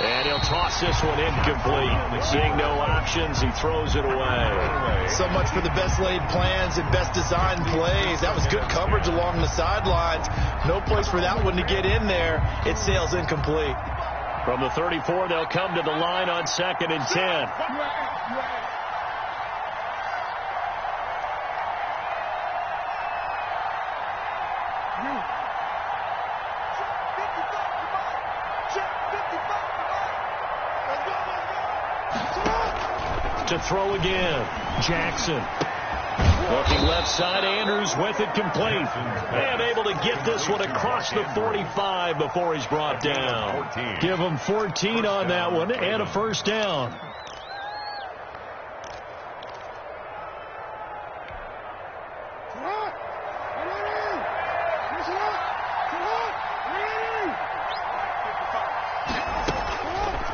And he'll toss this one incomplete. Seeing no options, he throws it away. So much for the best laid plans and best designed plays. That was good coverage along the sidelines. No place for that one to get in there. It sails incomplete. From the 34, they'll come to the line on 2nd and 10. To throw again. Jackson. Looking left side. Andrews with it complete. And able to get this one across the 45 before he's brought down. 14. Give him 14 on that one and a first down.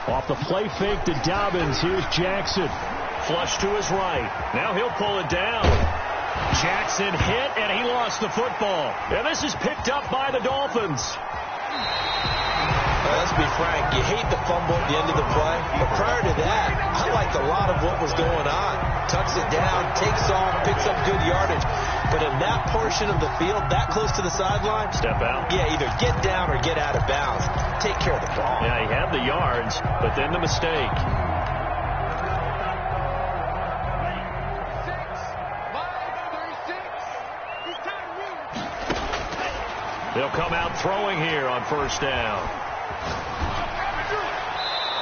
Off the play fake to Dobbins. Here's Jackson. Flush to his right. Now he'll pull it down. Jackson hit, and he lost the football. And this is picked up by the Dolphins. Let's be frank, you hate the fumble at the end of the play, but prior to that, I liked a lot of what was going on. Tucks it down, takes off, picks up good yardage. But in that portion of the field, that close to the sideline, step out. Yeah, either get down or get out of bounds. Take care of the ball. Yeah, he had the yards, but then the mistake. They'll come out throwing here on first down.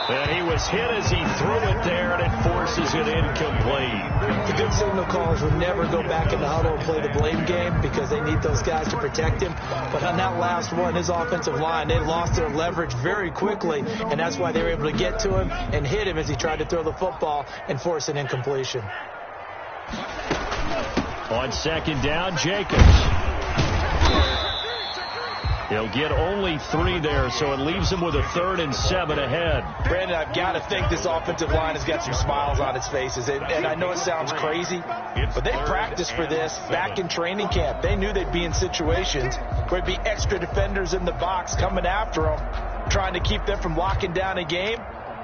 And he was hit as he threw it there, and it forces it incomplete. The good signal callers would never go back in the huddle and play the blame game because they need those guys to protect him. But on that last one, his offensive line, they lost their leverage very quickly, and that's why they were able to get to him and hit him as he tried to throw the football and force an incompletion. On second down, Jacobs. He'll get only 3 there, so it leaves him with a 3rd and 7 ahead. Brandon, I've got to think this offensive line has got some smiles on its faces. And I know it sounds crazy, but they practiced for this back in training camp. They knew they'd be in situations where there'd be extra defenders in the box coming after them, trying to keep them from locking down a game.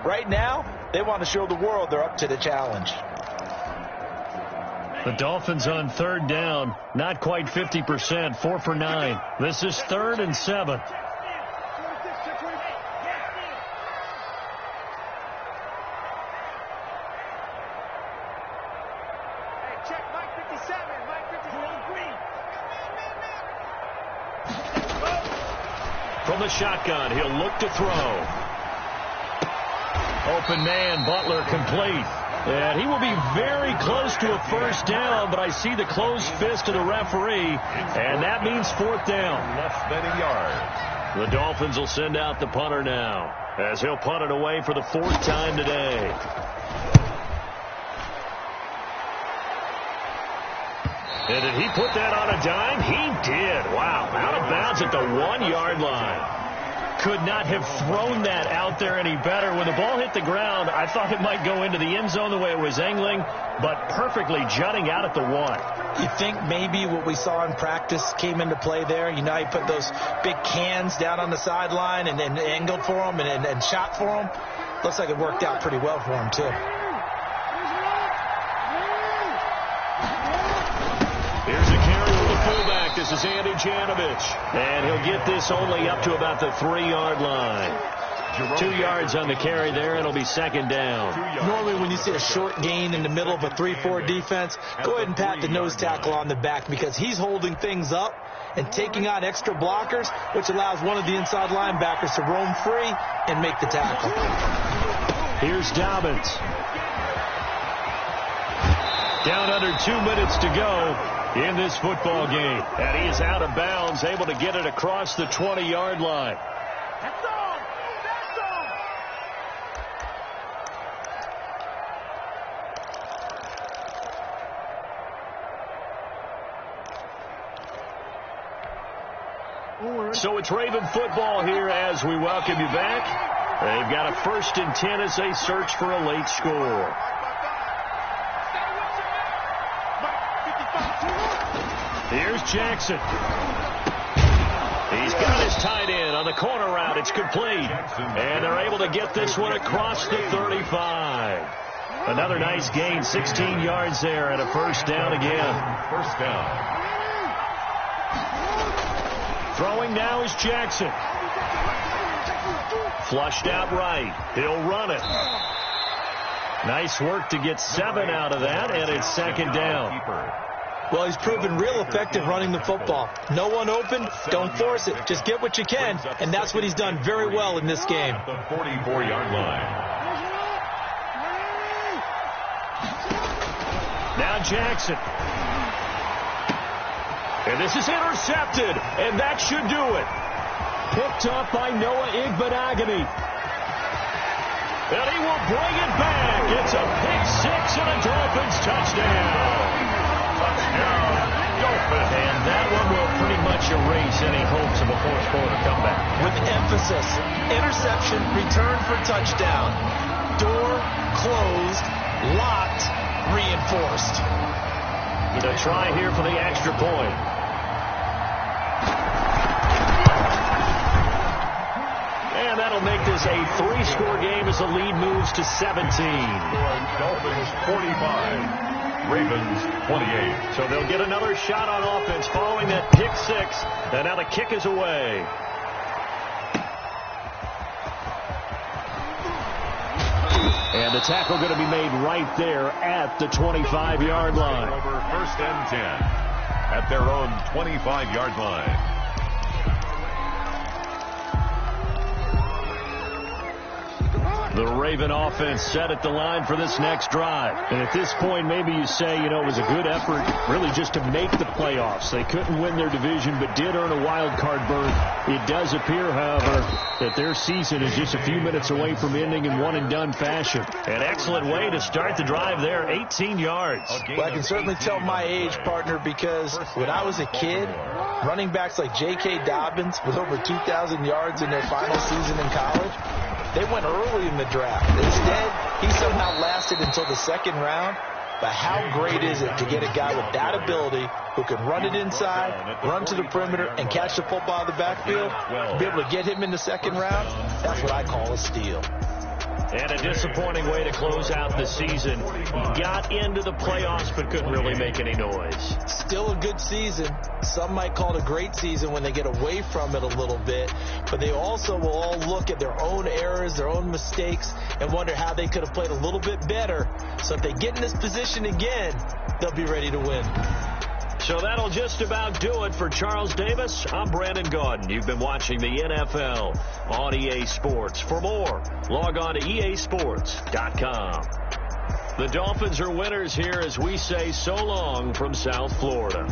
Right now, they want to show the world they're up to the challenge. The Dolphins on 3rd down, not quite 50%, 4 for 9. This is 3rd and 7. From the shotgun, he'll look to throw. Open man, Butler complete. And he will be very close to a first down, but I see the closed fist of the referee, and that means 4th down. Less than a yard. The Dolphins will send out the punter now, as he'll punt it away for the 4th time today. And did he put that on a dime? He did. Wow. Out of bounds at the 1-yard line. Could not have thrown that out there any better. When the ball hit the ground, I thought it might go into the end zone the way it was angling, but perfectly jutting out at the 1. You think maybe what we saw in practice came into play there? You know, he put those big cans down on the sideline and then angled for them and shot for them. Looks like it worked out pretty well for him, too. Here's a carry with the fullback. This is Andy Janovich. And he'll get this only up to about the 3-yard line. 2 yards on the carry there. It'll be 2nd down. Normally when you see a short gain in the middle of a 3-4 defense, go ahead and pat the nose tackle on the back because he's holding things up and taking on extra blockers, which allows one of the inside linebackers to roam free and make the tackle. Here's Dobbins. Down under 2 minutes to go in this football game. And he is out of bounds, able to get it across the 20-yard line. That's all. That's So it's Raven football here as we welcome you back. They've got a 1st and 10 as they search for a late score. Here's Jackson. He's got his tight end on the corner route. It's complete. And they're able to get this one across the 35. Another nice gain, 16 yards there, and a 1st down again. 1st down. Throwing now is Jackson. Flushed out right. He'll run it. Nice work to get 7 out of that, and it's 2nd down. Well, he's proven real effective running the football. No one open, don't force it. Just get what you can, and that's what he's done very well in this game. The 44-yard line. Now Jackson. And this is intercepted, and that should do it. Picked up by Noah Igbenogany. And he will bring it back. It's a pick 6 and a Dolphins touchdown. And that one will pretty much erase any hopes of a 4th-quarter comeback. With emphasis, interception, return for touchdown. Door closed, locked, reinforced. The try here for the extra point. And that'll make this a 3-score game as the lead moves to 17. Dolphins 45. Ravens 28. So they'll get another shot on offense following that pick 6. And now the kick is away. And the tackle going to be made right there at the 25-yard line. Over 1st and 10 at their own 25-yard line. The Raven offense set at the line for this next drive. And at this point, maybe you say, it was a good effort really just to make the playoffs. They couldn't win their division, but did earn a wild card berth. It does appear, however, that their season is just a few minutes away from ending in one-and-done fashion. An excellent way to start the drive there, 18 yards. Well, I can certainly tell my age, partner, because when I was a kid, running backs like J.K. Dobbins with over 2,000 yards in their final season in college, they went early in the draft. Instead, he somehow lasted until the 2nd round. But how great is it to get a guy with that ability who can run it inside, run to the perimeter, and catch the football in the backfield? Be able to get him in the 2nd round? That's what I call a steal. And a disappointing way to close out the season. He got into the playoffs but couldn't really make any noise. Still a good season. Some might call it a great season when they get away from it a little bit. But they also will all look at their own errors, their own mistakes, and wonder how they could have played a little bit better. So if they get in this position again, they'll be ready to win. So that'll just about do it for Charles Davis. I'm Brandon Gaudin. You've been watching the NFL on EA Sports. For more, log on to easports.com. The Dolphins are winners here as we say so long from South Florida.